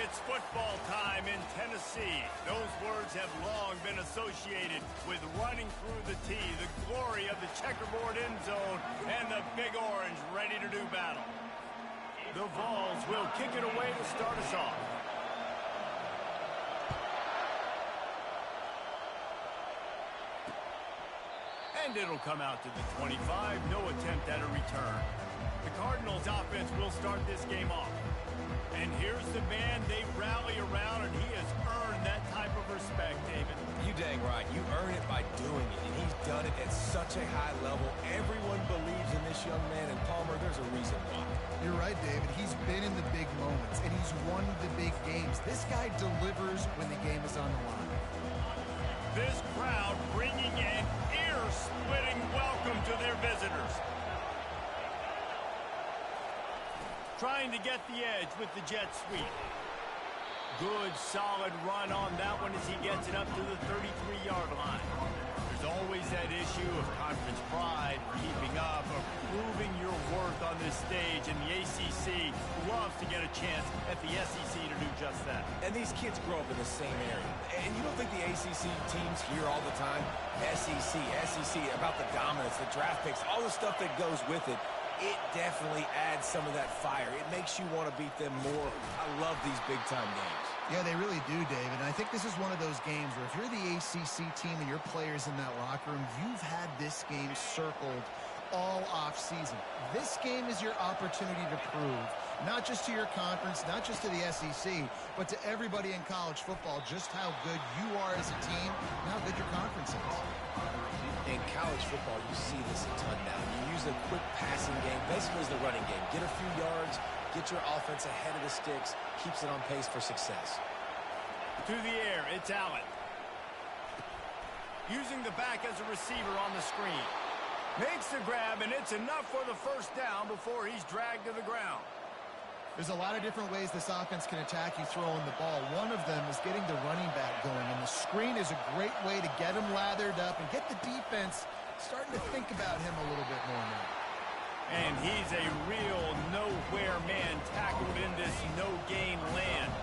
It's football time in Tennessee. Those words have long been associated with running through the tee, the glory of the checkerboard end zone, and the Big Orange ready to do battle. The Vols will kick it away to start us off. And it'll come out to the 25. No attempt at a return. The Cardinals offense will start this game off. And here's the man they rally around, and he has earned that type of respect, David. You dang right. You earn it by doing it, and he's done it at such a high level. Everyone believes in this young man, and Palmer, there's a reason why. You're right, David. He's been in the big moments, and he's won the big games. This guy delivers when the game is on the line. This crowd bringing an ear-splitting welcome to their visitors. Trying to get the edge with the jet sweep. Good, solid run on that one as he gets it up to the 33-yard line. There's always that issue of conference pride, keeping up, of proving your worth on this stage, and the ACC loves to get a chance at the SEC to do just that. And these kids grow up in the same area. And you don't think the ACC teams hear all the time, SEC, about the dominance, the draft picks, all the stuff that goes with it. It definitely adds some of that fire. It makes you want to beat them more. I love these big-time games. Yeah, they really do, David. And I think this is one of those games where if you're the ACC team and your players in that locker room, you've had this game circled all off-season. This game is your opportunity to prove, not just to your conference, not just to the SEC, but to everybody in college football, just how good you are as a team and how good your conference is. In college football, you see this a ton now. You use a quick passing game, basically as the running game. Get a few yards, get your offense ahead of the sticks, keeps it on pace for success. To the air, it's Allen. Using the back as a receiver on the screen. Makes the grab, and it's enough for the first down before he's dragged to the ground. There's a lot of different ways this offense can attack you throwing the ball. One of them is getting the running back going, and the screen is a great way to get him lathered up and get the defense starting to think about him a little bit more now. And he's a real nowhere man tackled in this no-gain land.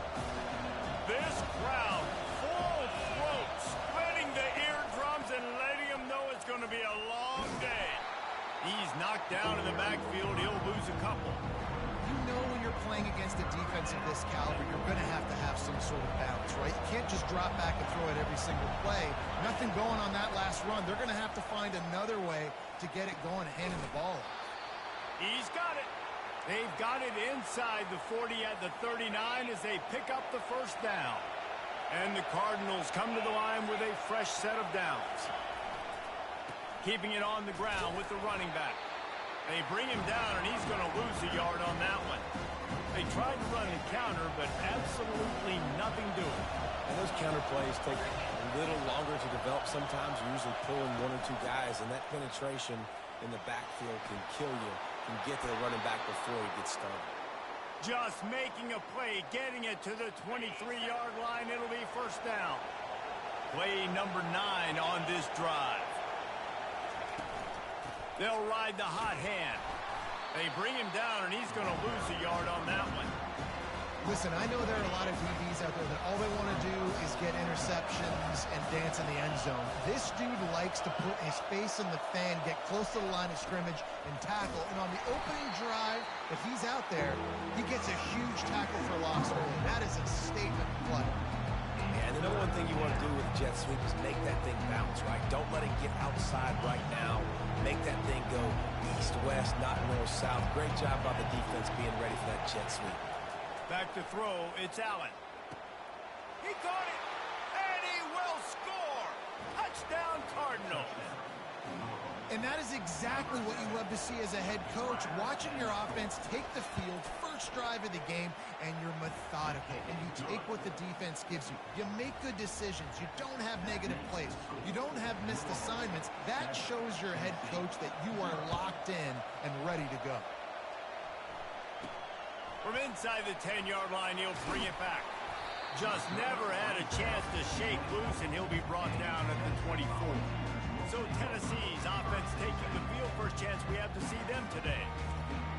This crowd, full throat, splitting the eardrums and letting him know it's going to be a long day. He's knocked down in the backfield. He'll lose a couple. You know when you're playing against a defense of this caliber, you're going to have some sort of balance, right? You can't just drop back and throw it every single play. Nothing going on that last run. They're going to have to find another way to get it going, handing the ball off. He's got it. They've got it inside the 40 at the 39 as they pick up the first down. And the Cardinals come to the line with a fresh set of downs. Keeping it on the ground with the running back. They bring him down, and he's going to lose a yard on that one. They tried to run the counter, but absolutely nothing doing. And those counter plays take a little longer to develop sometimes. You're usually pulling one or two guys, and that penetration in the backfield can kill you, can get to the running back before he gets started. Just making a play, getting it to the 23-yard line. It'll be first down. Play number 9 on this drive. They'll ride the hot hand. They bring him down, and he's going to lose a yard on that one. Listen, I know there are a lot of DBs out there that all they want to do is get interceptions and dance in the end zone. This dude likes to put his face in the fan, get close to the line of scrimmage, and tackle. And on the opening drive, if he's out there, he gets a huge tackle for loss early. That is a statement play. And the number one thing you want to do with a jet sweep is make that thing bounce, right? Don't let it get outside right now. Make that thing go east-west, not north-south. Great job by the defense being ready for that jet sweep. Back to throw, it's Allen. He caught it, and he will score. Touchdown, Cardinals. And that is exactly what you love to see as a head coach, watching your offense take the field, first drive of the game, and you're methodical, and you take what the defense gives you. You make good decisions. You don't have negative plays. You don't have missed assignments. That shows your head coach that you are locked in and ready to go. From inside the 10-yard line, he'll bring it back. Just never had a chance to shake loose, and he'll be brought down at the 24. So Tennessee's offense taking the field. First chance we have to see them today.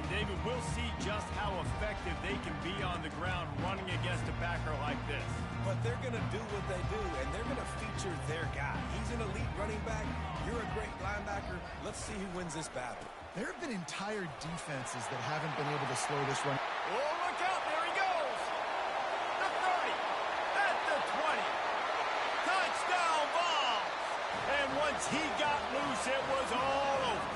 David, we'll see just how effective they can be on the ground running against a backer like this. But they're going to do what they do, and they're going to feature their guy. He's an elite running back. You're a great linebacker. Let's see who wins this battle. There have been entire defenses that haven't been able to slow this run. Oh, look out. There he goes. The 30. At the 20. Touchdown, Vols. And once he got loose, it was all over.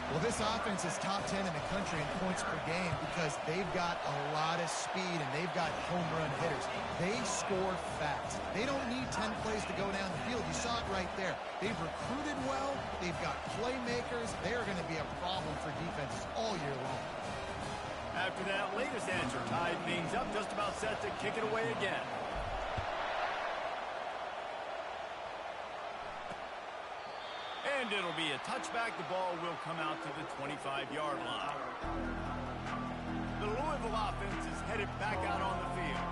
Well, this offense is top 10 in the country in points per game because they've got a lot of speed and they've got home run hitters. They score fast. They don't need 10 plays to go down the field. You saw it right there. They've recruited well. They've got playmakers. They're going to be a problem for defenses all year long. After that latest answer tied things up, just about set to kick it away again. And it'll be a touchback. The ball will come out to the 25-yard line. The Louisville offense is headed back out on the field.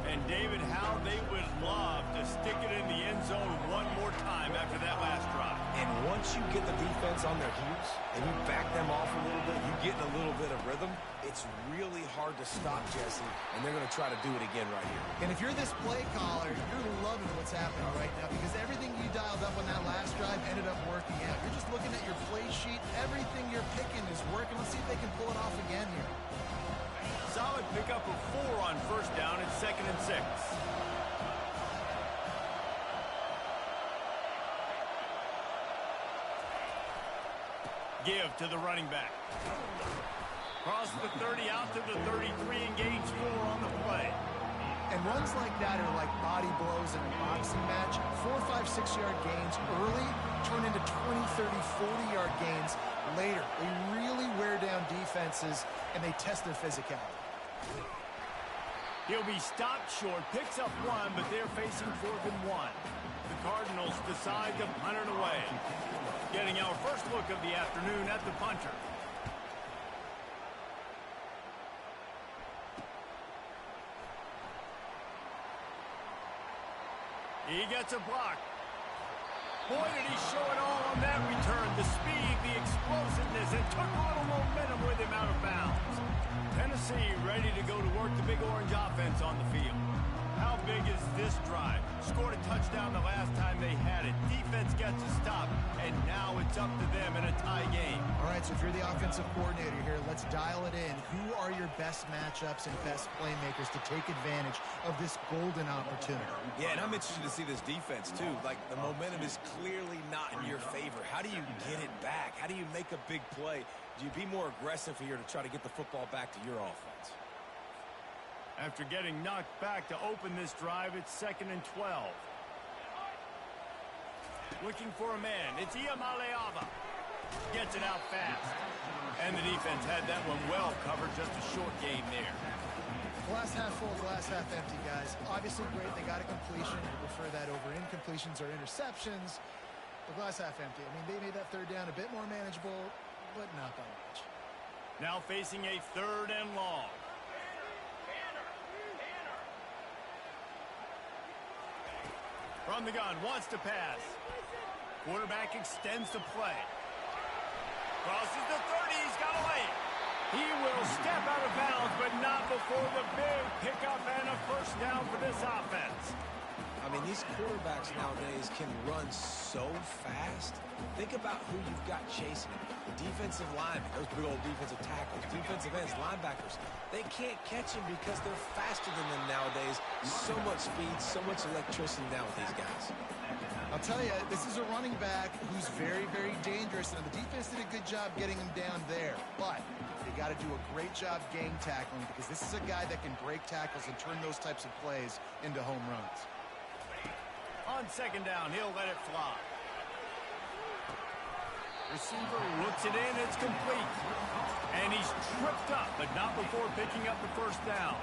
And, David, how they would love to stick it in the end zone one more time after that last drive. And once you get the defense on their heels and you back them off a little bit, you get in a little bit of rhythm, it's really hard to stop, Jesse, and they're going to try to do it again right here. And if you're this play caller, you're loving what's happening right now because everything you dialed up on that last drive ended up working out. You're just looking at your play sheet. Everything you're picking is working. Let's see if they can pull it off again here. Solid pickup of 4 on first down. It's 2nd and 6. Give to the running back. Cross the 30 out to the 33 and gains 4 on the play. And runs like that are like body blows in a boxing match. 4, 5, 6-yard gains early turn into 20, 30, 40-yard gains later. They really wear down defenses, and they test their physicality. He'll be stopped short, picks up 1, but they're facing 4th and 1. The Cardinals decide to punt it away. Getting our first look of the afternoon at the punter. He gets a block. Boy, did he show it all on that return. The speed, the explosiveness, and took a little momentum with him out of bounds. Tennessee ready to go to work the Big Orange offense on the field. How big is this drive? Scored a touchdown the last time they had it. Defense gets a stop, and now it's up to them in a tie game. All right, so if you're the offensive coordinator here, let's dial it in. Who are your best matchups and best playmakers to take advantage of this golden opportunity? Yeah, and I'm interested to see this defense, too. Like, the momentum is clearly not in your favor. How do you get it back? How do you make a big play? Do you be more aggressive here to try to get the football back to your offense? After getting knocked back to open this drive, it's 2nd and 12. Looking for a man. It's Iamaleava. Gets it out fast. And the defense had that one well covered. Just a short game there. Glass half full, glass half empty, guys. Obviously great. They got a completion. We prefer that over incompletions or interceptions. The glass half empty. I mean, they made that 3rd down a bit more manageable, but not by much. Now facing a 3rd and long. From the gun, wants to pass. Quarterback extends the play. Crosses the 30, he's got a lane. He will step out of bounds, but not before the big pickup and a first down for this offense. I mean, these quarterbacks nowadays can run so fast. Think about who you've got chasing them. Defensive linemen, those big old defensive tackles, defensive ends, linebackers. They can't catch them because they're faster than them nowadays. So much speed, so much electricity now with these guys. I'll tell you, this is a running back who's very, very dangerous. And the defense did a good job getting him down there. But they got to do a great job game tackling because this is a guy that can break tackles and turn those types of plays into home runs. On 2nd down, he'll let it fly. Receiver looks it in, it's complete. And he's tripped up, but not before picking up the first down.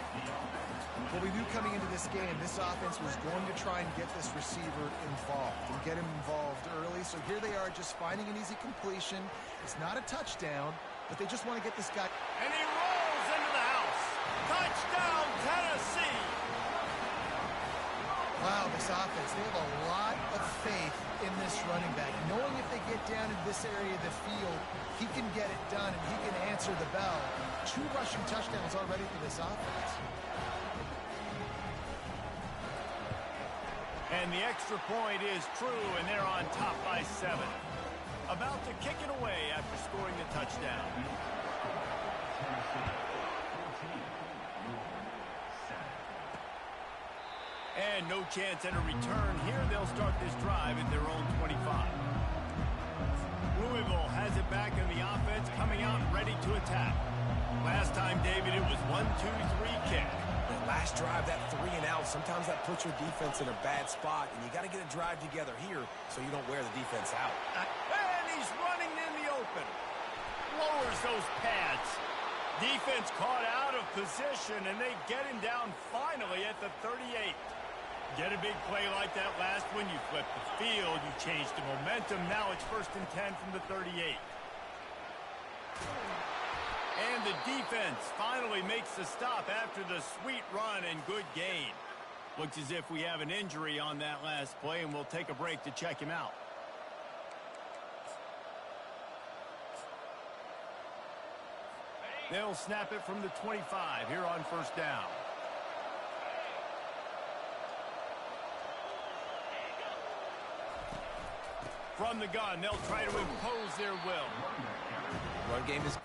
Well, we knew coming into this game, this offense was going to try and get this receiver involved and get him involved early. So here they are just finding an easy completion. It's not a touchdown, but they just want to get this guy. And he rolls into the house. Touchdown, Tennessee. Wow, this offense, they have a lot of faith in this running back. Knowing if they get down in this area of the field, he can get it done and he can answer the bell. 2 rushing touchdowns already for this offense. And the extra point is true, and they're on top by 7. About to kick it away after scoring the touchdown. And no chance at a return here. They'll start this drive at their own 25. Louisville has it back in the offense, coming out ready to attack. Last time, David, it was 1-2-3 kick. That last drive, that 3 and out, sometimes that puts your defense in a bad spot, and you got to get a drive together here so you don't wear the defense out. And he's running in the open. Lowers those pads. Defense caught out of position, and they get him down finally at the 38. Get a big play like that last one, you flip the field, you change the momentum. Now it's 1st and 10 from the 38. And the defense finally makes the stop after the sweet run and good gain. Looks as if we have an injury on that last play, and we'll take a break to check him out. They'll snap it from the 25 here on 1st down. From the gun, they'll try to impose their will. Run game is...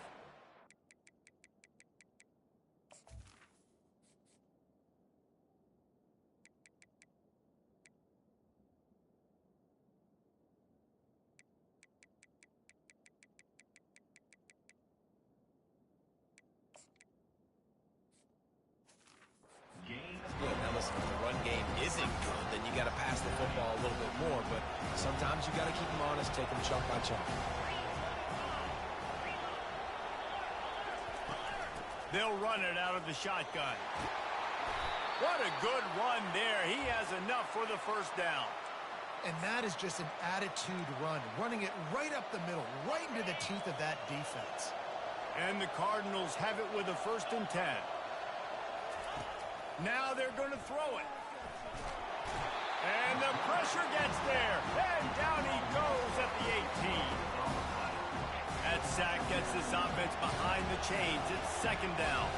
Now listen, if the run game isn't good, then you got to pass the football a little bit more, but sometimes you got to keep them honest, take them chunk by chunk. They'll run it out of the shotgun. What a good run there. He has enough for the 1st down. And that is just an attitude run, running it right up the middle, right into the teeth of that defense. And the Cardinals have it with a 1st and 10. Now they're going to throw it. And the pressure gets there. And down he goes at the 18. That sack gets this offense behind the chains. It's 2nd down.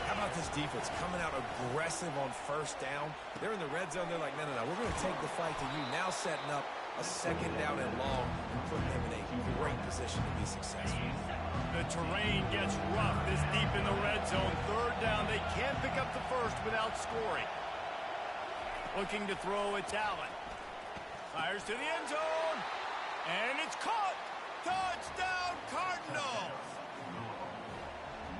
How about this defense coming out aggressive on 1st down? They're in the red zone. They're like, no. We're going to take the fight to you. Now setting up a 2nd down and long and putting them in a great position to be successful. The terrain gets rough this deep in the red zone. 3rd down. They can't pick up the 1st without scoring. Looking to throw, it's Allen. Fires to the end zone. And it's caught. Touchdown, Cardinals.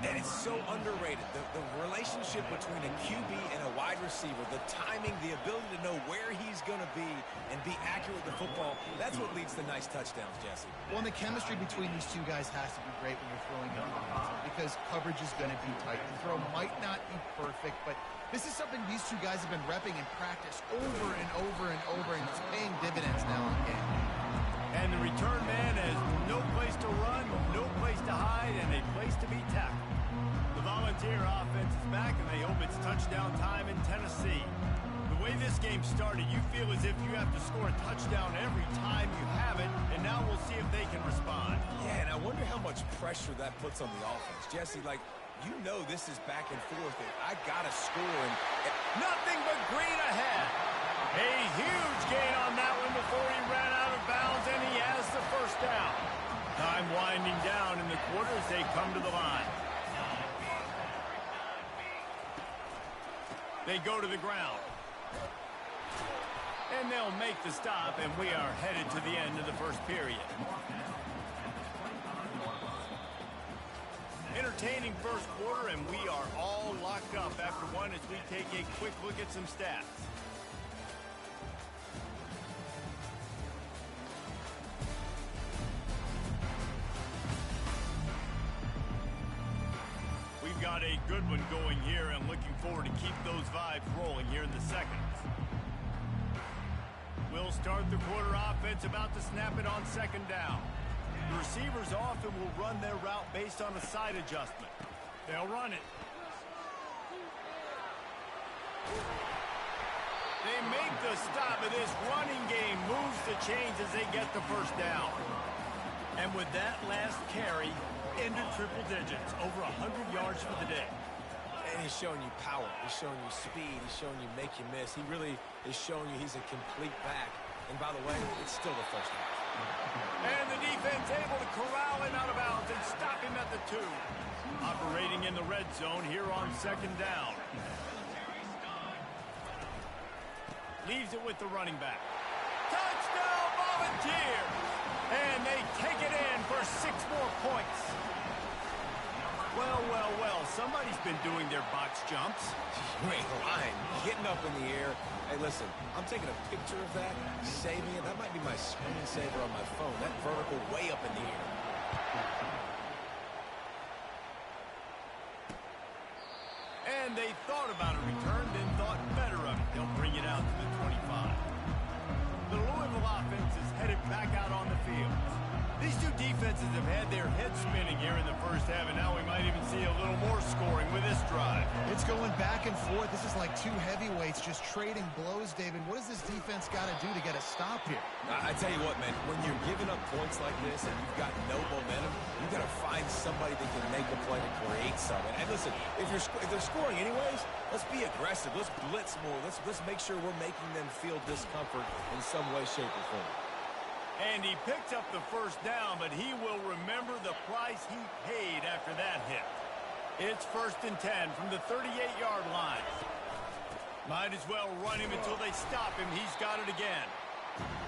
And it's so underrated. The relationship between a QB and a wide receiver, the timing, the ability to know where he's going to be and be accurate with the football, that's what leads to nice touchdowns, Jesse. Well, and the chemistry between these 2 guys has to be great when you're throwing it because coverage is going to be tight. The throw might not be perfect, but this is something these 2 guys have been repping in practice over and over and over, and it's paying dividends now in game. And the return man has no place to run, no place to hide, and a place to be tackled. The Volunteer offense is back, and they hope it's touchdown time in Tennessee. The way this game started, you feel as if you have to score a touchdown every time you have it, and now we'll see if they can respond. Yeah, and I wonder how much pressure that puts on the offense. Jesse, like, you know this is back and forth, and I got to score. And nothing but green ahead. A huge gain on that one before he ran out of bounds, and he has the 1st down. Time winding down in the quarter as they come to the line. They go to the ground. And they'll make the stop, and we are headed to the end of the 1st period. Entertaining 1st quarter, and we are all locked up after one as we take a quick look at some stats. We've got a good one going here, and looking forward to keep those vibes rolling here in the 2nd. We'll start the quarter offense, about to snap it on 2nd down. The receivers often will run their route based on a side adjustment. They'll run it. They make the stop, and this running game moves the chains as they get the first down. And with that last carry, into triple digits, over 100 yards for the day. And he's showing you power. He's showing you speed. He's showing you make you miss. He really is showing you he's a complete back. And by the way, it's still the first half. And the defense able to corral him out of bounds and stop him at the 2. Operating in the red zone here on second down. Leaves it with the running back. Touchdown, Volunteers! And they take it in for 6 more points. Well, well, well, somebody's been doing their box jumps. You ain't lying. Getting up in the air. Hey, listen, I'm taking a picture of that, saving it. That might be my screensaver on my phone. That vertical way up in the air. And they thought about a return, then thought better of it. They'll bring it out to the 25. The Louisville offense is headed back out on the field. These two defenses have had their heads spinning here in the first half, and now we might even see a little more scoring with this drive. It's going back and forth. This is like two heavyweights just trading blows, David. What does this defense got to do to get a stop here? I tell you what, man, when you're giving up points like this and you've got no momentum, you've got to find somebody that can make a play to create something. And listen, if they're scoring anyways, let's be aggressive. Let's blitz more. Let's make sure we're making them feel discomfort in some way, shape, or form. And he picks up the first down, but he will remember the price he paid after that hit. It's 1st and 10 from the 38-yard line. Might as well run him until they stop him. He's got it again.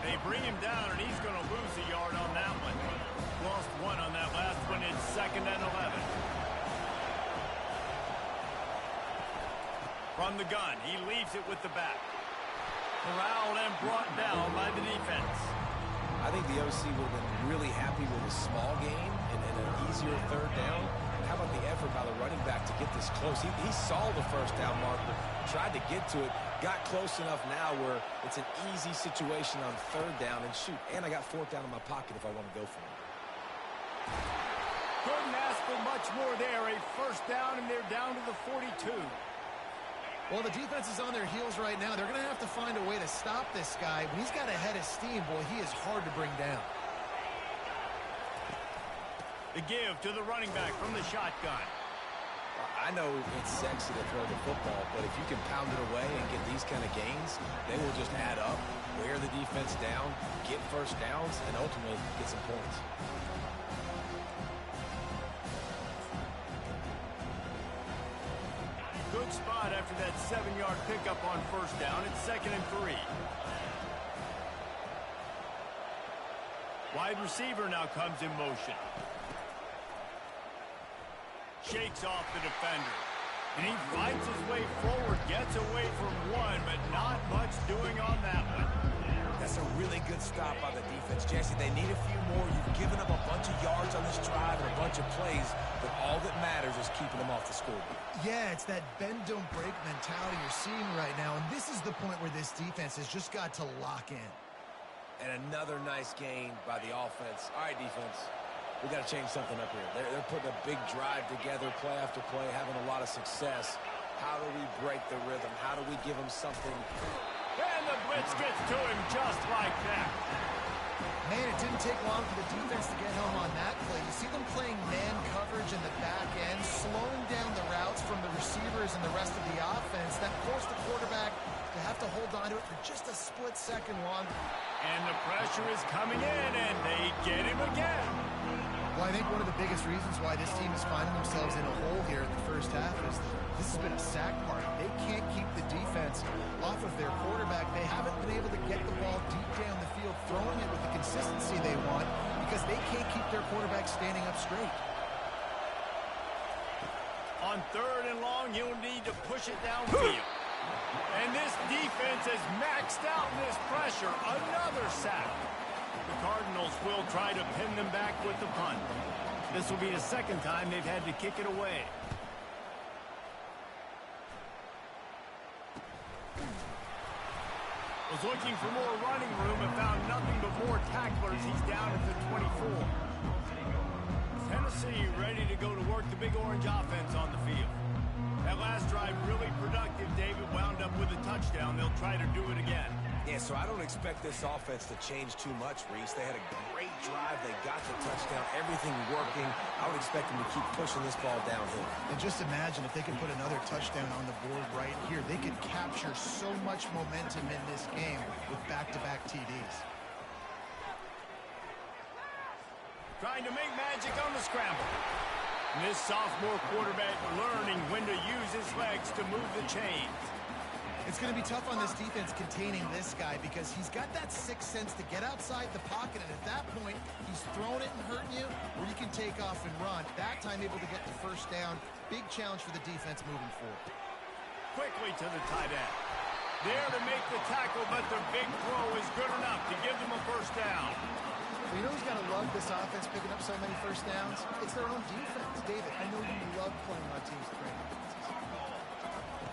They bring him down, and he's going to lose a yard on that one. Lost 1 on that last one. It's 2nd and 11. From the gun, he leaves it with the back. Corralled and brought down by the defense. I think the OC would have been really happy with a small gain and an easier 3rd down. How about the effort by the running back to get this close? He saw the first down marker, tried to get to it, got close enough now where it's an easy situation on 3rd down. And shoot, and I got 4th down in my pocket if I want to go for it. Couldn't ask for much more there. A 1st down, and they're down to the 42. Well, the defense is on their heels right now. They're going to have to find a way to stop this guy. When he's got a head of steam, boy, he is hard to bring down. The give to the running back from the shotgun. I know it's sexy to throw the football, but if you can pound it away and get these kind of gains, they will just add up, wear the defense down, get 1st downs, and ultimately get some points. Good spot after that 7-yard pickup on 1st down. It's 2nd and 3. Wide receiver now comes in motion. Shakes off the defender. And he fights his way forward, gets away from 1, but not much doing on that one. That's a really good stop by the defense, Jesse. They need a few more. You've given up a bunch of yards on this drive and a bunch of plays, but all that matters is keeping them off the scoreboard. Yeah, it's that bend, don't break mentality you're seeing right now, and this is the point where this defense has just got to lock in. And another nice gain by the offense. All right, defense, we got to change something up here. They're putting a big drive together, play after play, having a lot of success. How do we break the rhythm? How do we give them something? And the blitz gets to him just like that. Man, it didn't take long for the defense to get home on that play. You see them playing man coverage in the back end, slowing down the routes from the receivers and the rest of the offense. That forced the quarterback to have to hold on to it for just a split second longer. And the pressure is coming in, and they get him again. Well, I think one of the biggest reasons why this team is finding themselves in a hole here in the first half is this has been a sack party. They can't keep the defense off of their quarterback. They haven't been able to get the ball deep down the field, throwing it with the consistency they want because they can't keep their quarterback standing up straight. On 3rd and long, he'll need to push it downfield. And this defense has maxed out this pressure. Another sack. The Cardinals will try to pin them back with the punt. This will be the 2nd time they've had to kick it away. Was looking for more running room and found nothing but more tacklers. He's down at the 24. Tennessee ready to go to work the Big Orange offense on the field. That last drive really productive. David wound up with a touchdown. They'll try to do it again. Yeah, so I don't expect this offense to change too much, Reese. They had a great drive. They got the touchdown. Everything working. I would expect them to keep pushing this ball downhill. And just imagine if they could put another touchdown on the board right here. They could capture so much momentum in this game with back-to-back TDs. Trying to make magic on the scramble. And this sophomore quarterback learning when to use his legs to move the chains. It's going to be tough on this defense containing this guy because he's got that sixth sense to get outside the pocket, and at that point, he's throwing it and hurting you, or you can take off and run. That time able to get the first down. Big challenge for the defense moving forward. Quickly to the tight end. There to make the tackle, but the big throw is good enough to give them a first down. Well, you know who's got to love this offense picking up so many first downs? It's their own defense. David, I know you love playing on teams with great defenses.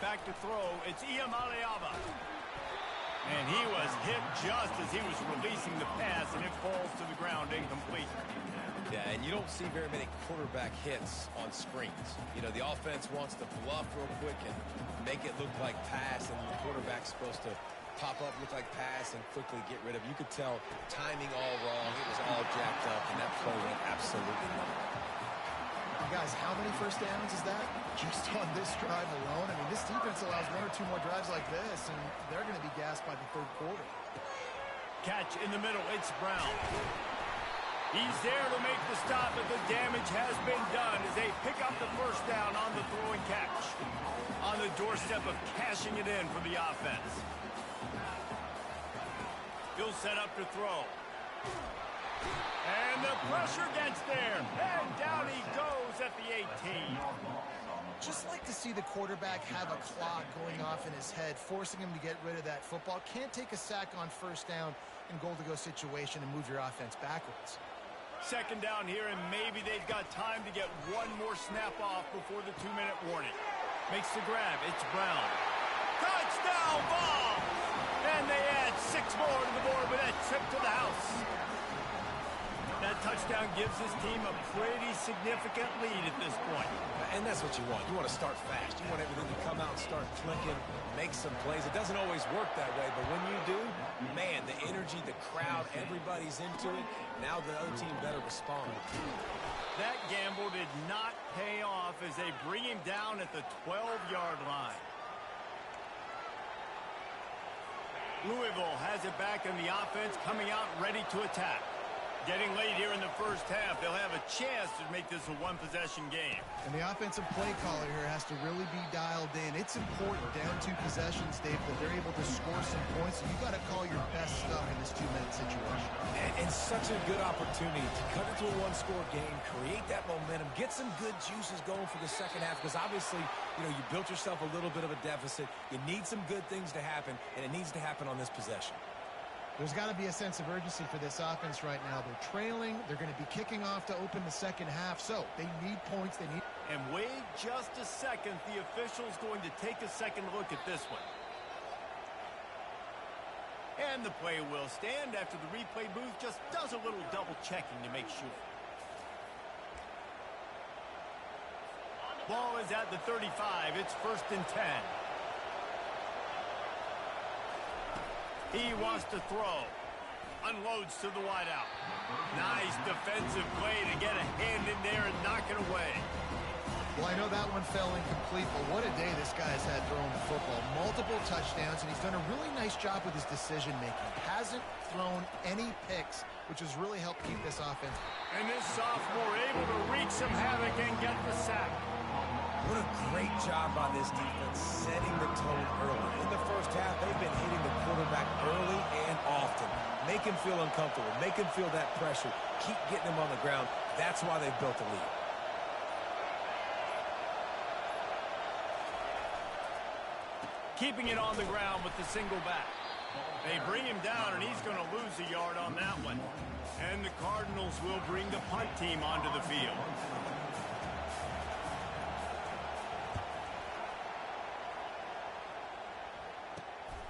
Back to throw, it's Iamaleava. And he was hit just as he was releasing the pass, and it falls to the ground incomplete. Yeah, and you don't see very many quarterback hits on screens. You know, the offense wants to bluff real quick and make it look like pass, and the quarterback's supposed to pop up, look like pass, and quickly get rid of it. You could tell timing all wrong. It was all jacked up, and that play went absolutely nowhere. Guys, how many first downs is that? Just on this drive alone? I mean, this defense allows one or two more drives like this, and they're going to be gassed by the third quarter. Catch in the middle. It's Brown. He's there to make the stop, but the damage has been done as they pick up the first down on the throw and catch. On the doorstep of cashing it in for the offense. He'll set up to throw. And the pressure gets there. And down he goes at the 18. Just like to see the quarterback have a clock going off in his head, forcing him to get rid of that football. Can't take a sack on first down in goal-to-go situation and move your offense backwards. Second down here, and maybe they've got time to get one more snap off before the 2-minute warning. Makes the grab. It's Brown. Touchdown, Vols! And they add 6 more to the board with that trip to the house. That touchdown gives his team a pretty significant lead at this point. And that's what you want. You want to start fast. You want everything to come out and start clicking, make some plays. It doesn't always work that way, but when you do, man, the energy, the crowd, everybody's into it. Now the other team better respond. That gamble did not pay off as they bring him down at the 12-yard line. Louisville has it back in the offense, coming out ready to attack. Getting late here in the first half, they'll have a chance to make this a one-possession game. And the offensive play caller here has to really be dialed in. It's important, down 2 possessions, Dave, that they're able to score some points. So you've got to call your best stuff in this 2-minute situation. And such a good opportunity to cut into a one-score game, create that momentum, get some good juices going for the second half, because obviously, you know, you built yourself a little bit of a deficit. You need some good things to happen, and it needs to happen on this possession. There's got to be a sense of urgency for this offense right now. They're trailing. They're going to be kicking off to open the second half. So they need points. They need. And wait just a second. The official's going to take a second look at this one. And the play will stand after the replay booth just does a little double checking to make sure. Ball is at the 35. It's 1st and 10. He wants to throw. Unloads to the wideout. Nice defensive play to get a hand in there and knock it away. Well, I know that one fell incomplete, but what a day this guy's had throwing the football. Multiple touchdowns, and he's done a really nice job with his decision-making. Hasn't thrown any picks, which has really helped keep this offense. And this sophomore able to wreak some havoc and get the sack. What a great job by this defense, setting the tone early. In the first half, they've been hitting the quarterback early and often. Make him feel uncomfortable. Make him feel that pressure. Keep getting him on the ground. That's why they've built a lead. Keeping it on the ground with the single back. They bring him down, and he's going to lose a yard on that one. And the Cardinals will bring the punt team onto the field.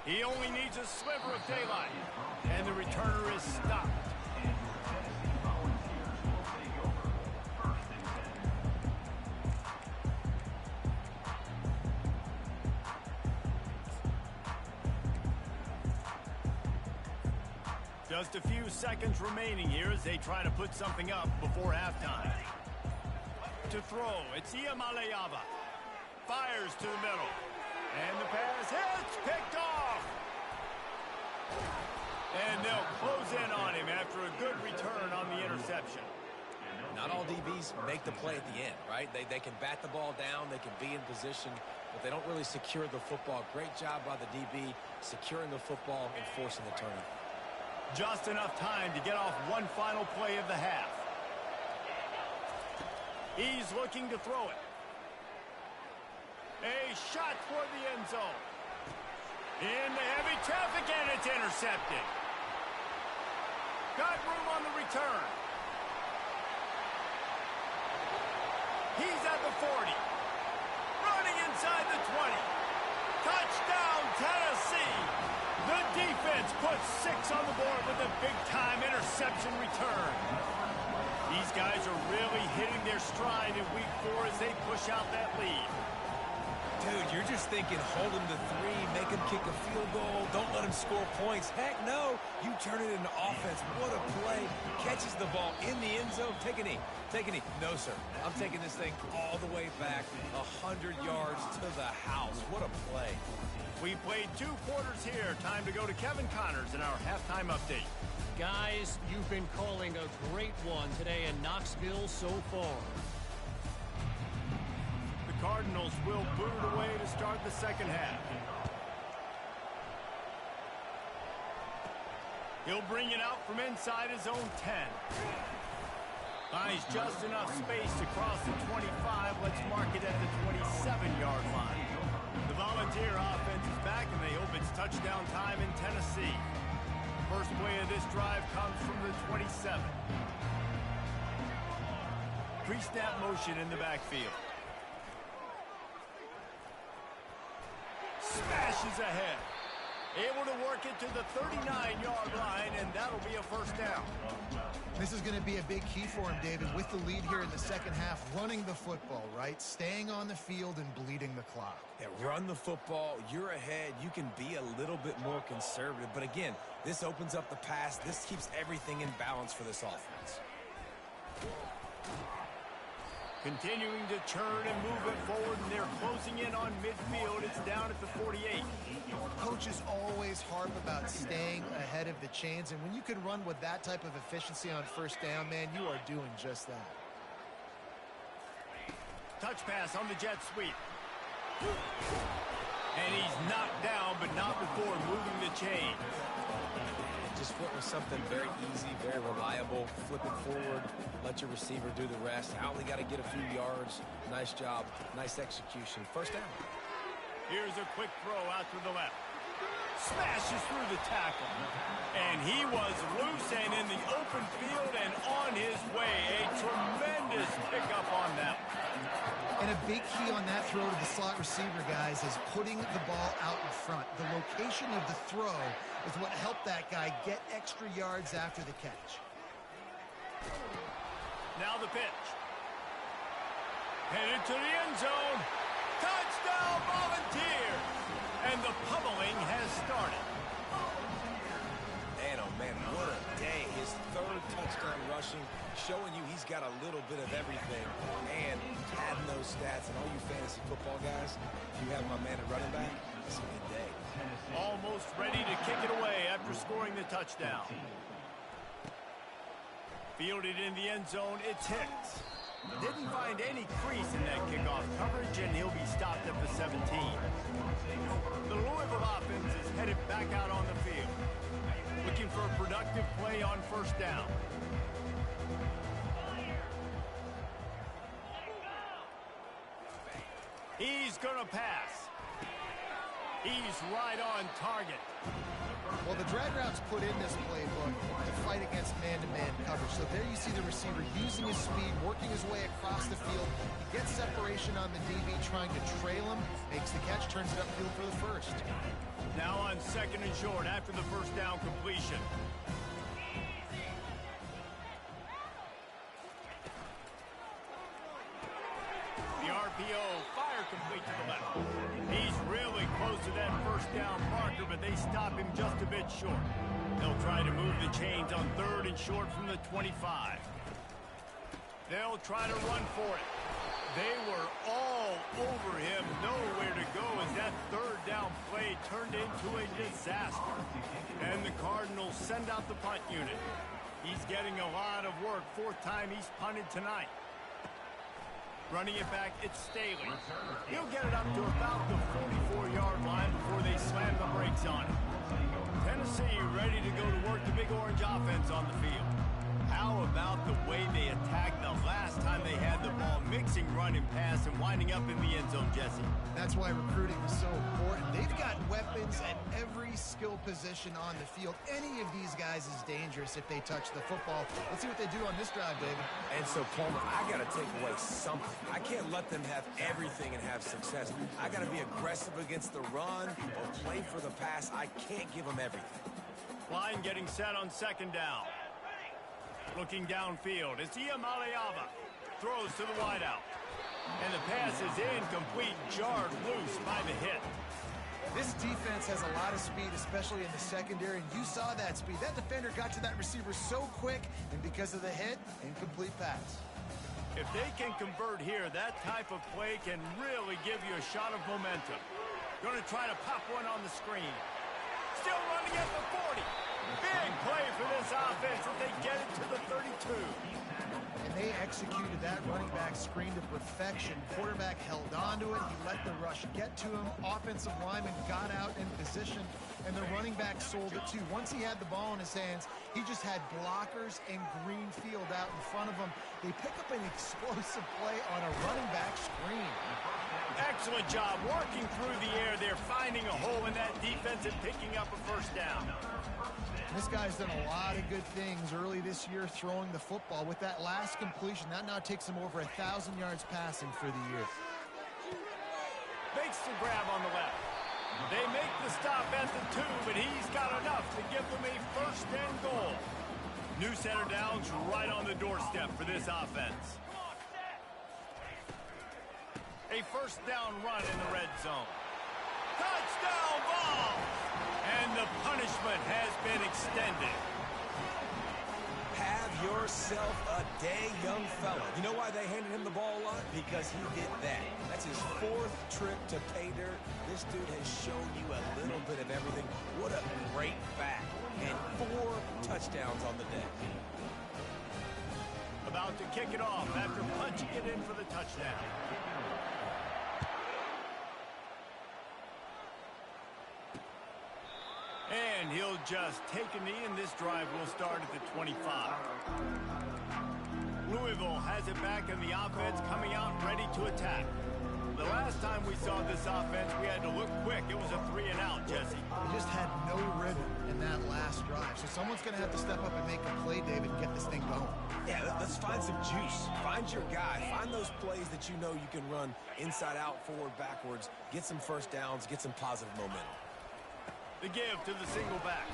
He only needs a sliver of daylight, and the returner is stopped. Just a few seconds remaining here as they try to put something up before halftime. To throw, it's Iamaleava. Fires to the middle. And the pass hits, picked off. And they'll close in on him after a good return on the interception. Not all DBs make the play at the end, right? They can bat the ball down, they can be in position, but they don't really secure the football. Great job by the DB securing the football and forcing the turnover. Just enough time to get off one final play of the half. He's looking to throw it. A shot toward the end zone. Into heavy traffic, and it's intercepted. Got room on the return. He's at the 40. Running inside the 20. Touchdown, Tennessee. The defense puts 6 on the board with a big-time interception return. These guys are really hitting their stride in week 4 as they push out that lead. Dude, you're just thinking, hold him to 3, make him kick a field goal, don't let him score points. Heck no, you turn it into offense. What a play. Catches the ball in the end zone. Take a knee. Take a knee. No, sir. I'm taking this thing all the way back 100 yards to the house. What a play. We played 2 quarters here. Time to go to Kevin Connors in our halftime update. Guys, you've been calling a great one today in Knoxville so far. The Cardinals will boot it away to start the second half. He'll bring it out from inside his own 10. Finds just enough space to cross the 25. Let's mark it at the 27-yard line. The Volunteer offense is back, and they hope it's touchdown time in Tennessee. First play of this drive comes from the 27. Pre-snap motion in the backfield. Smashes ahead. Able to work it to the 39-yard line, and that'll be a first down. This is going to be a big key for him, David, with the lead here in the second half, running the football, right? Staying on the field and bleeding the clock. Yeah, run the football. You're ahead. You can be a little bit more conservative. But again, this opens up the pass. This keeps everything in balance for this offense. Continuing to churn and move it forward, and they're closing in on midfield. It's down at the 48. Coaches always harp about staying ahead of the chains, and when you can run with that type of efficiency on first down, man, you are doing just that. Touch pass on the jet sweep. And he's knocked down, but not before moving the chain. Just went with something very easy, very reliable. Flip it forward, let your receiver do the rest. I only got to get a few yards. Nice job, nice execution. First down. Here's a quick throw out to the left. Smashes through the tackle. And he was loose and in the open field and on his way. A tremendous pickup on that. And a big key on that throw to the slot receiver, guys, is putting the ball out in front. The location of the throw is what helped that guy get extra yards after the catch. Now the pitch. Headed to the end zone. Touchdown, Volunteers! And the pummeling has started. Man, oh man, what a day. His 3rd touchdown rushing, showing you he's got a little bit of everything. And adding those stats, and all you fantasy football guys, if you have my man at running back, it's a good day. Almost ready to kick it away after scoring the touchdown. Fielded in the end zone, it's Hicks. Didn't find any crease in that kickoff coverage, and he'll be stopped at the 17. The Louisville offense is headed back out on the field, looking for a productive play on first down. He's gonna pass. He's right on target. Well, the drag routes put in this playbook to fight against man-to-man coverage. So there you see the receiver using his speed, working his way across the field. He gets separation on the DB, trying to trail him, makes the catch, turns it upfield for the first. Now on 2nd and short after the first down completion. The RPO, fire complete to the left. He's really close to that first down marker, but they stop him just a bit short. They'll try to move the chains on 3rd and short from the 25. They'll try to run for it. They were all over him, nowhere to go as that 3rd down play turned into a disaster. And the Cardinals send out the punt unit. He's getting a lot of work. 4th time he's punted tonight. Running it back, it's Staley. He'll get it up to about the 44-yard line before they slam the brakes on him. Tennessee ready to go to work the Big Orange offense on the field. How about the way they attacked the last time they had the ball, mixing run and pass and winding up in the end zone, Jesse? That's why recruiting is so important. They've got weapons at every skill position on the field. Any of these guys is dangerous if they touch the football. Let's see what they do on this drive, David. And so, Coleman, I got to take away something. I can't let them have everything and have success. I got to be aggressive against the run or play for the pass. I can't give them everything. Line getting set on 2nd down. Looking downfield, it's Iamaleava. Throws to the wideout. And the pass is incomplete, jarred loose by the hit. This defense has a lot of speed, especially in the secondary, and you saw that speed. That defender got to that receiver so quick, and because of the hit, incomplete pass. If they can convert here, that type of play can really give you a shot of momentum. Going to try to pop one on the screen. Still running at the 40. Big play for this offense as they get it to the 32. And they executed that running back screen to perfection. Quarterback held onto it. He let the rush get to him. Offensive lineman got out in position, and the running back sold it too. Once he had the ball in his hands, he just had blockers and green field out in front of him. They pick up an explosive play on a running back screen. Excellent job working through the air there, finding a hole in that defense and picking up a 1st down. This guy's done a lot of good things early this year throwing the football. With that last completion, that now takes him over 1,000 yards passing for the year. Makes the grab on the left. They make the stop at the 2, but he's got enough to give them a 1st and goal. New center downs right on the doorstep for this offense. A 1st down run in the red zone. Touchdown Vols! And the punishment has been extended. Have yourself a day, young fella. You know why they handed him the ball a lot? Because he did that. That's his 4th trip to pay dirt. This dude has shown you a little bit of everything. What a great back. And 4 touchdowns on the day. About to kick it off after punching it in for the touchdown. And he'll just take a knee, and this drive will start at the 25. Louisville has it back, and the offense coming out ready to attack. The last time we saw this offense, we had to look quick. It was a 3-and-out, Jesse. They just had no rhythm in that last drive. So someone's going to have to step up and make a play, David, and get this thing going. Yeah, let's find some juice. Find your guy. Find those plays that you know you can run inside out, forward, backwards. Get some 1st downs. Get some positive momentum. The give to the single back.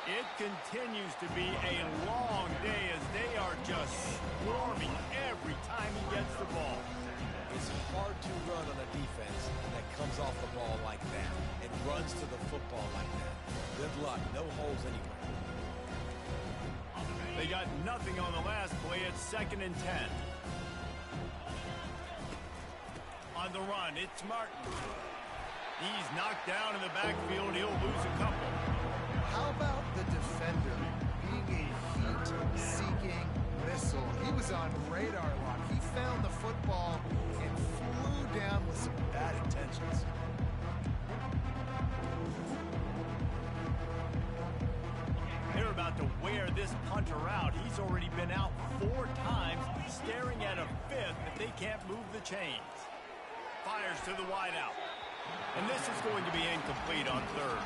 It continues to be a long day as they are just swarming every time he gets the ball. It's hard to run on a defense that comes off the ball like that and runs to the football like that. Good luck. No holes anywhere. They got nothing on the last play. It's 2nd and 10. On the run, it's Martin. He's knocked down in the backfield. He'll lose a couple. How about the defender being a heat-seeking missile? He was on radar lock. He found the football and flew down with some bad intentions. They're about to wear this punter out. He's already been out 4 times, staring at a 5th if they can't move the chains. Fires to the wideout. And this is going to be incomplete on 3rd.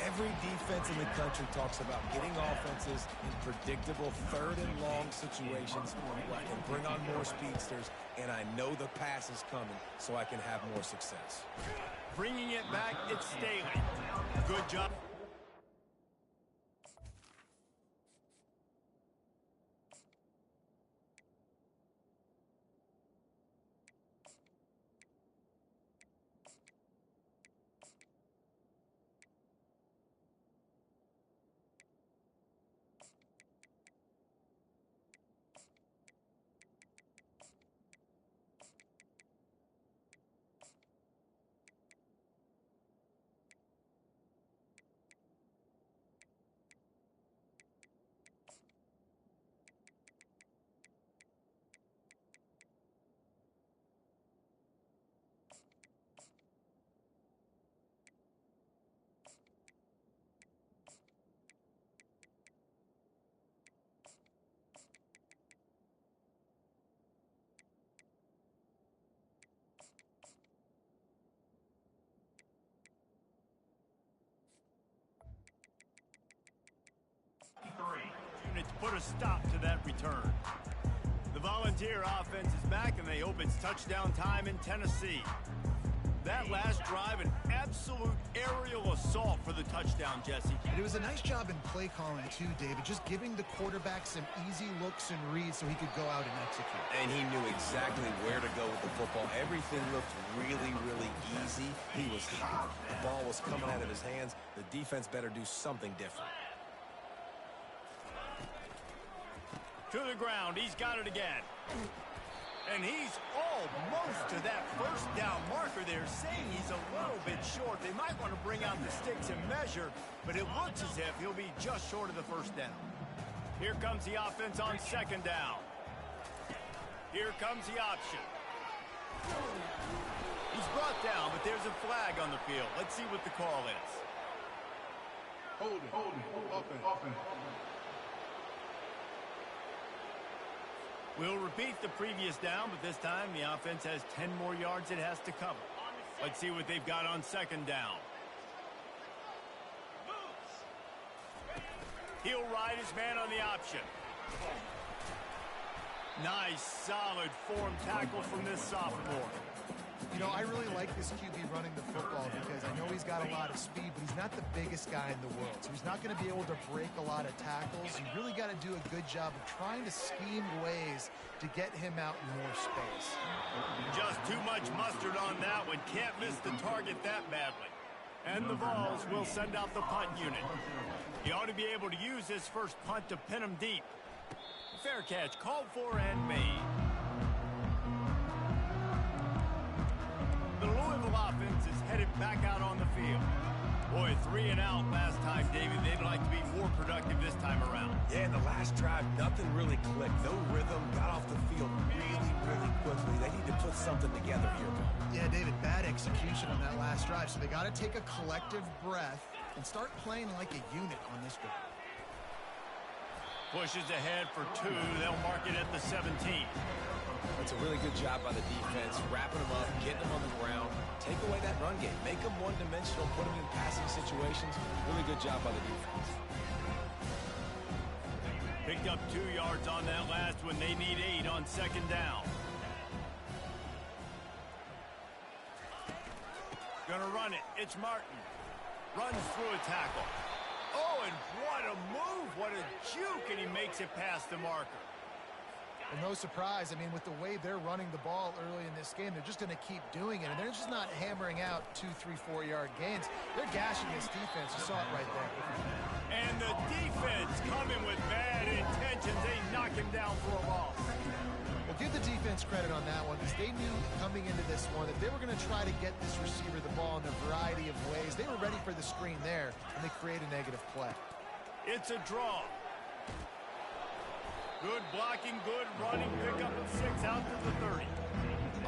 Every defense in the country talks about getting offenses in predictable 3rd and long situations where I can bring on more speedsters, and I know the pass is coming so I can have more success. Bringing it back, it's Staley. Good job. a stop to that return. The Volunteer offense is back, and they hope it's touchdown time in Tennessee. That last drive, an absolute aerial assault for the touchdown, Jesse. And it was a nice job in play calling, too, David, just giving the quarterback some easy looks and reads so he could go out and execute. And he knew exactly where to go with the football. Everything looked really, really easy. He was hot. The ball was coming out of his hands. The defense better do something different. To the ground. He's got it again. And he's almost to that first down marker there, saying he's a little bit short. They might want to bring out the sticks and measure, but it looks as if he'll be just short of the first down. Here comes the offense on second down. Here comes the option. He's brought down, but there's a flag on the field. Let's see what the call is. Hold it, open. We'll repeat the previous down, but this time the offense has 10 more yards it has to cover. Let's see what they've got on second down. He'll ride his man on the option. Nice, solid form tackle from this sophomore. You know, I really like this QB running the football because I know he's got a lot of speed, but he's not the biggest guy in the world. So he's not going to be able to break a lot of tackles. You really got to do a good job of trying to scheme ways to get him out in more space. Just too much mustard on that one. Can't miss the target that badly. And the Vols will send out the punt unit. He ought to be able to use this first punt to pin him deep. Fair catch called for and made. The Louisville offense is headed back out on the field. Boy, 3 and out last time, David. They'd like to be more productive this time around. Yeah, in the last drive, nothing really clicked. No rhythm, got off the field really, really quickly. They need to put something together here. Yeah, David, bad execution on that last drive. So they got to take a collective breath and start playing like a unit on this drive. Pushes ahead for 2. They'll mark it at the 17. That's a really good job by the defense, wrapping them up, getting them on the ground. Take away that run game. Make them one-dimensional, put them in passing situations. Really good job by the defense. Picked up 2 yards on that last one. They need 8 on second down. Gonna run it. It's Martin. Runs through a tackle. Oh, and what a move. What a juke, and he makes it past the marker. And no surprise, I mean, with the way they're running the ball early in this game, they're just going to keep doing it. And they're just not hammering out 2, 3, 4-yard gains. They're gashing this defense. You saw it right there. And the defense coming with bad intentions. They knock him down for a loss. Well, give the defense credit on that one because they knew coming into this one that they were going to try to get this receiver the ball in a variety of ways. They were ready for the screen there, and they create a negative play. It's a draw. Good blocking, good running, pickup of 6 out to the 30.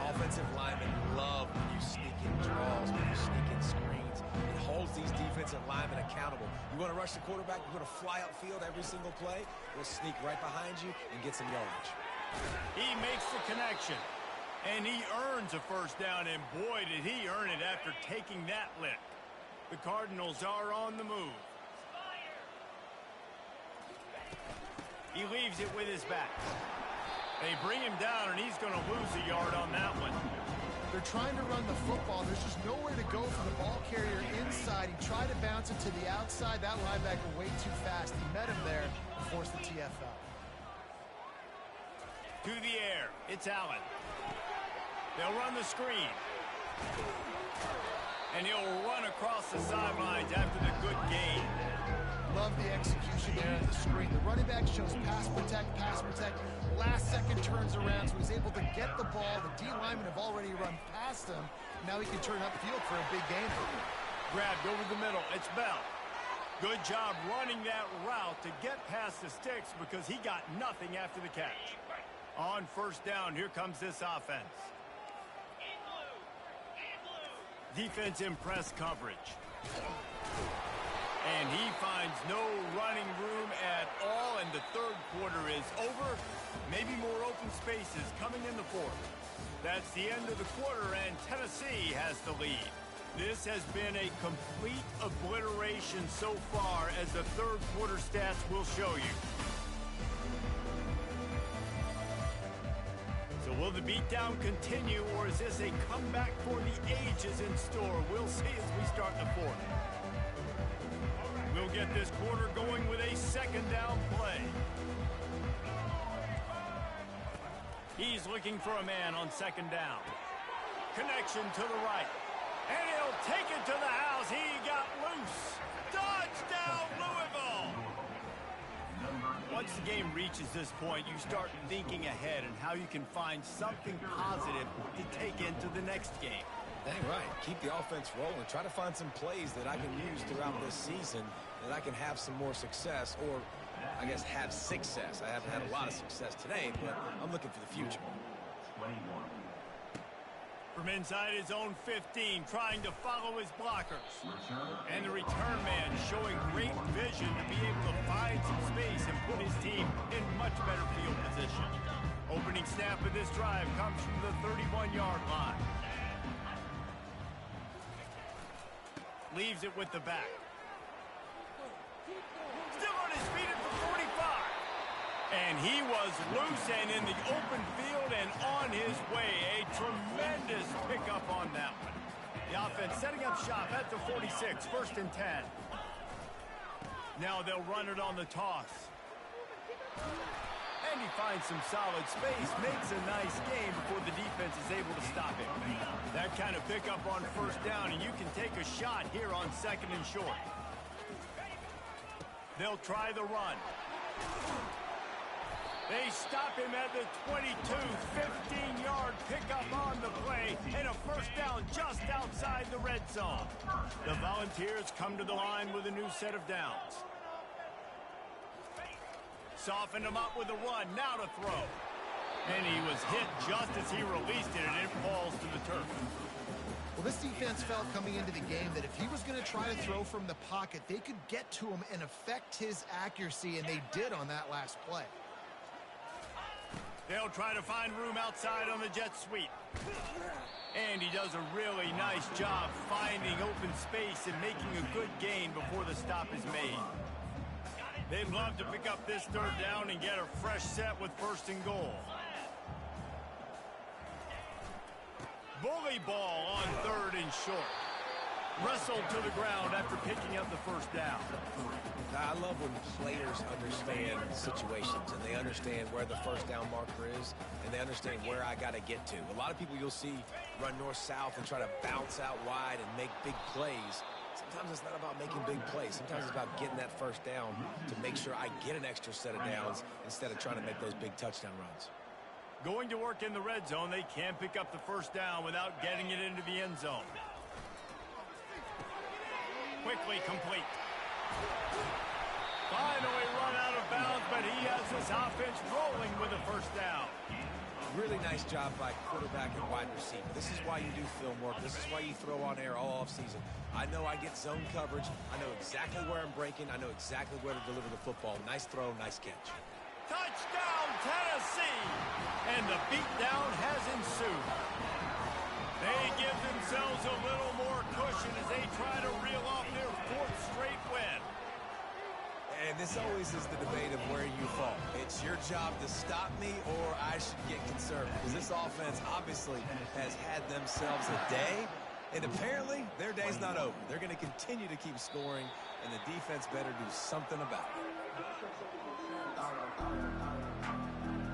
Offensive linemen love when you sneak in draws, when you sneak in screens. It holds these defensive linemen accountable. You want to rush the quarterback, you want to fly upfield every single play, we'll sneak right behind you and get some yardage. He makes the connection, and he earns a first down, and boy, did he earn it after taking that lick. The Cardinals are on the move. He leaves it with his back. They bring him down, and he's going to lose a yard on that one. They're trying to run the football. There's just nowhere to go for the ball carrier inside. He tried to bounce it to the outside. That linebacker way too fast. He met him there and forced the TFL. To the air. It's Allen. They'll run the screen. And he'll run across the sidelines after the good gain. Love the execution there at the screen. The running back shows pass protect. Last second turns around, so he's able to get the ball. The D linemen have already run past him. Now he can turn upfield for a big gain. Grabbed over the middle. It's Bell. Good job running that route to get past the sticks because he got nothing after the catch. On first down, here comes this offense. Defense in press coverage. And he finds no running room at all, and the third quarter is over. Maybe more open spaces coming in the fourth. That's the end of the quarter, and Tennessee has the lead. This has been a complete obliteration so far, as the third quarter stats will show you. So will the beatdown continue, or is this a comeback for the ages in store? We'll see as we start the fourth. We'll get this quarter going with a second down play. He's looking for a man on second down. Connection to the right. And he'll take it to the house. He got loose. Touchdown, Louisville! Once the game reaches this point, you start thinking ahead and how you can find something positive to take into the next game. Dang right. Keep the offense rolling. Try to find some plays that I can use throughout this season that I can have some more success, or I guess have success. I haven't had a lot of success today, but I'm looking for the future. From inside his own 15, trying to follow his blockers. And the return man showing great vision to be able to find some space and put his team in much better field position. Opening snap of this drive comes from the 31-yard line. Leaves it with the back. Still on his feet at the 45. And he was loose and in the open field and on his way. A tremendous pickup on that one. The offense setting up shop at the 46, 1st and 10. Now they'll run it on the toss. And he finds some solid space, makes a nice game before the defense is able to stop it. That kind of pickup on 1st down, and you can take a shot here on 2nd and short. They'll try the run. They stop him at the 22, 15-yard pickup on the play, and a 1st down just outside the red zone. The Volunteers come to the line with a new set of downs. Softened him up with a run, now to throw. And he was hit just as he released it, and it falls to the turf. Well, this defense felt coming into the game that if he was going to try to throw from the pocket, they could get to him and affect his accuracy, and they did on that last play. They'll try to find room outside on the jet sweep. And he does a really nice job finding open space and making a good gain before the stop is made. They'd love to pick up this 3rd down and get a fresh set with 1st and goal. Bully ball on 3rd and short. Wrestled to the ground after picking up the 1st down. I love when players understand situations and they understand where the 1st down marker is and they understand where I got to get to. A lot of people you'll see run north-south and try to bounce out wide and make big plays. Sometimes it's not about making big plays. Sometimes it's about getting that 1st down to make sure I get an extra set of downs instead of trying to make those big touchdown runs. Going to work in the red zone, they can pick up the 1st down without getting it into the end zone. Quickly complete. Finally run out of bounds, but he has his offense rolling with a 1st down. Really nice job by quarterback and wide receiver. This is why you do film work. This is why you throw on air all offseason. I know I get zone coverage. I know exactly where I'm breaking. I know exactly where to deliver the football. Nice throw, nice catch. Touchdown, Tennessee! And the beatdown has ensued. They give themselves a little more cushion as they try to reel off their 4th straight win. And this always is the debate of where you fall. It's your job to stop me or I should get concerned. Because this offense obviously has had themselves a day. And apparently their day's not over. They're going to continue to keep scoring. And the defense better do something about it.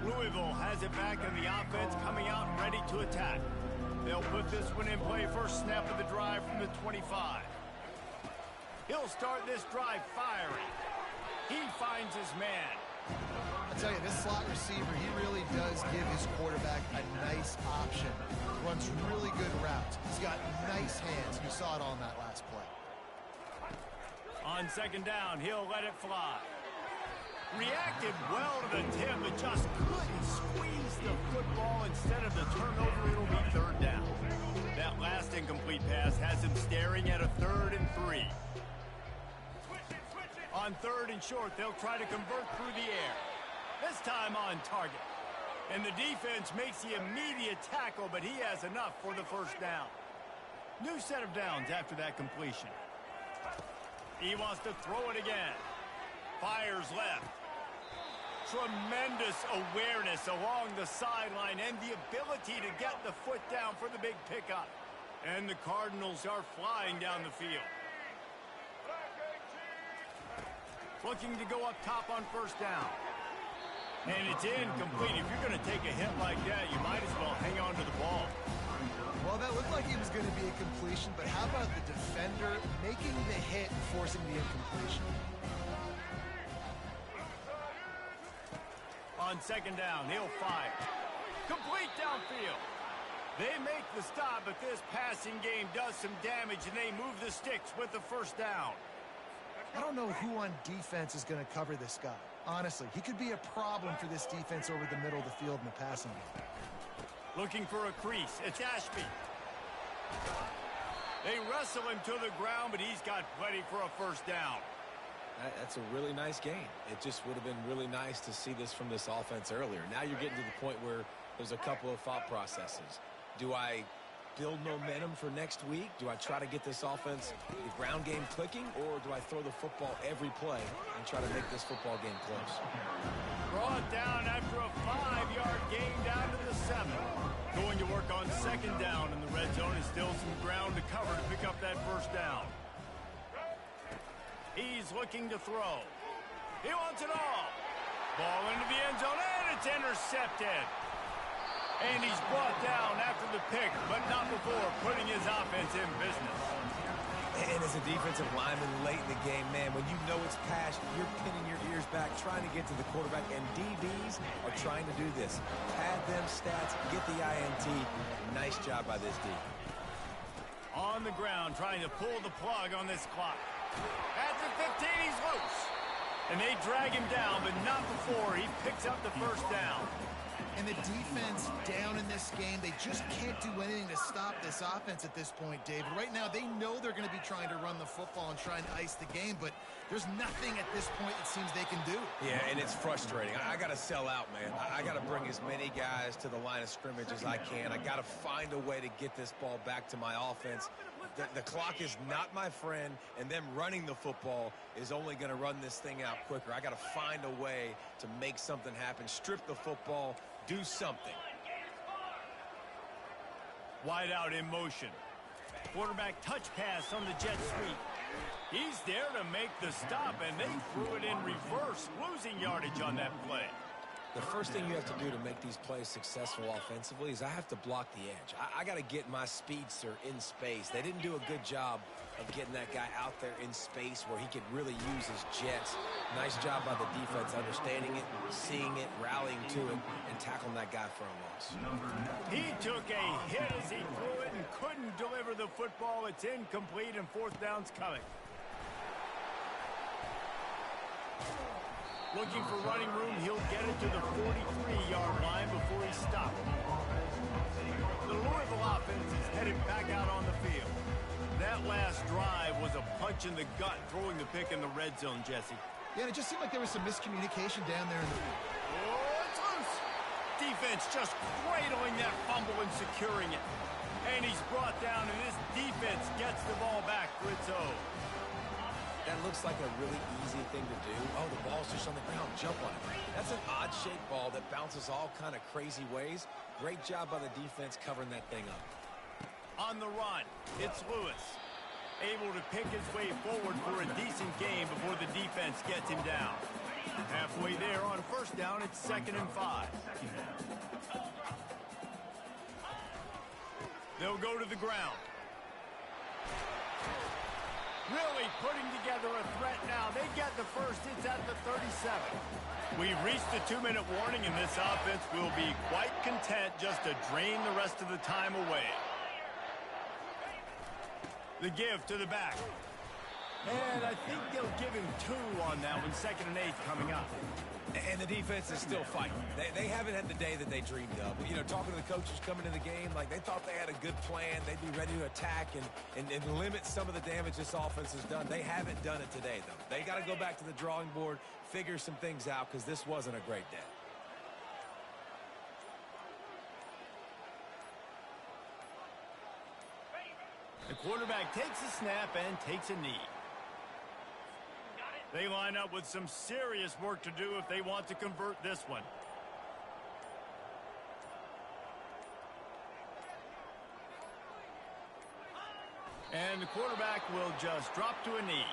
Louisville has it back in the offense coming out ready to attack. They'll put this one in play. 1st snap of the drive from the 25. He'll start this drive firing. He finds his man. I tell you, this slot receiver, he really does give his quarterback a nice option. Runs really good routes. He's got nice hands. You saw it on that last play. On 2nd down, he'll let it fly. Reacted well to the tip, but just couldn't squeeze the football. Instead of the turnover, it'll be 3rd down. That last incomplete pass has him staring at a 3rd and 3. On 3rd and short, they'll try to convert through the air. This time on target. And the defense makes the immediate tackle, but he has enough for the 1st down. New set of downs after that completion. He wants to throw it again. Fires left. Tremendous awareness along the sideline and the ability to get the foot down for the big pickup. And the Cardinals are flying down the field. Looking to go up top on first down. And it's incomplete. If you're going to take a hit like that, you might as well hang on to the ball. Well, that looked like it was going to be a completion, but how about the defender making the hit and forcing the incompletion? On second down, he'll fire. Complete downfield. They make the stop, but this passing game does some damage, and they move the sticks with the first down. I don't know who on defense is going to cover this guy. Honestly, he could be a problem for this defense over the middle of the field in the passing game. Looking for a crease. It's Ashby. They wrestle him to the ground, but he's got plenty for a first down. That's a really nice game. It just would have been really nice to see this from this offense earlier. Now you're getting to the point where there's a couple of thought processes. Do I build momentum for next week? Do I try to get this offense, the ground game clicking, or do I throw the football every play and try to make this football game close? Brought down after a 5-yard gain down to the 7. Going to work on second down, and the red zone is still some ground to cover to pick up that first down. He's looking to throw. He wants it all. Ball into the end zone, and it's intercepted. And he's brought down after the pick, but not before putting his offense in business. And as a defensive lineman late in the game, man, when you know it's pass, you're pinning your ears back, trying to get to the quarterback, and DBs are trying to do this. Pad them stats, get the INT. Nice job by this D. On the ground, trying to pull the plug on this clock. At the 15, he's loose. And they drag him down, but not before he picks up the first down. And the defense down in this game, they just can't do anything to stop this offense at this point, David. Right now, they know they're going to be trying to run the football and trying to ice the game, but there's nothing at this point it seems they can do. Yeah, and it's frustrating. I got to sell out, man. I got to bring as many guys to the line of scrimmage as I can. I got to find a way to get this ball back to my offense. The clock is not my friend, and them running the football is only going to run this thing out quicker. I got to find a way to make something happen, strip the football, do something. Wide out in motion. Quarterback touch pass on the jet sweep. He's there to make the stop, and they threw it in reverse, losing yardage on that play. The first thing you have to do to make these plays successful offensively is I have to block the edge. I got to get my speedster in space. They didn't do a good job of getting that guy out there in space where he could really use his jets. Nice job by the defense understanding it, seeing it, rallying to it, and tackling that guy for a loss. He took a hit as he threw it and couldn't deliver the football. It's incomplete, and fourth down's coming. Looking for running room, he'll get it to the 43-yard line before he stopped. The Louisville offense is headed back out on the field. That last drive was a punch in the gut, throwing the pick in the red zone, Jesse. Yeah, it just seemed like there was some miscommunication down there. Oh, it's loose. Defense just cradling that fumble and securing it. And he's brought down, and this defense gets the ball back for its own. That looks like a really easy thing to do. Oh, the ball's just on the ground. Jump on it. That's an odd-shaped ball that bounces all kind of crazy ways. Great job by the defense covering that thing up. On the run, it's Lewis. Able to pick his way forward for a decent game before the defense gets him down. Halfway there on first down, it's 2nd and 5. They'll go to the ground. Really putting together a threat now. They get the first. It's at the 37. We've reached the 2-minute warning, and this offense will be quite content just to drain the rest of the time away. The give to the back. And I think they'll give him 2 on that one. 2nd and 8 coming up. And the defense is still fighting. They haven't had the day that they dreamed of. You know, talking to the coaches coming to the game, like they thought they had a good plan. They'd be ready to attack and limit some of the damage this offense has done. They haven't done it today, though. They got to go back to the drawing board, figure some things out, because this wasn't a great day. The quarterback takes a snap and takes a knee. They line up with some serious work to do if they want to convert this one. And the quarterback will just drop to a knee.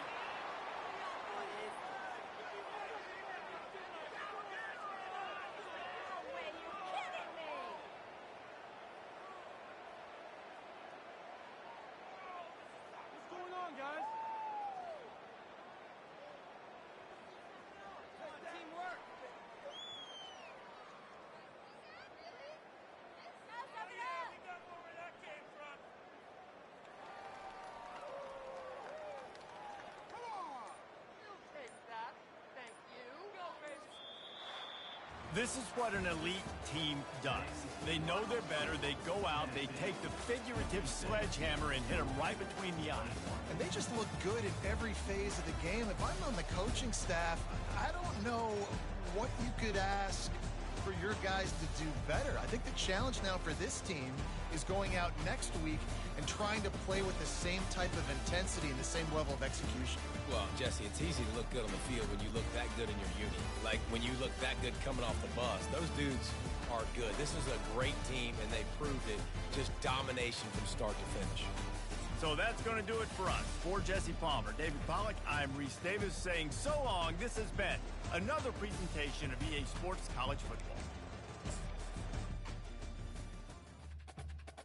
This is what an elite team does. They know they're better. They go out. They take the figurative sledgehammer and hit them right between the eyes. And they just look good in every phase of the game. If I'm on the coaching staff, I don't know what you could ask for your guys to do better. I think the challenge now for this team is going out next week and trying to play with the same type of intensity and the same level of execution. Well, Jesse, it's easy to look good on the field when you look that good in your unit. Like when you look that good coming off the bus. Those dudes are good. This is a great team, and they proved it. Just domination from start to finish. So that's going to do it for us. For Jesse Palmer, David Pollack, I'm Reese Davis saying so long. This has been another presentation of EA Sports College Football.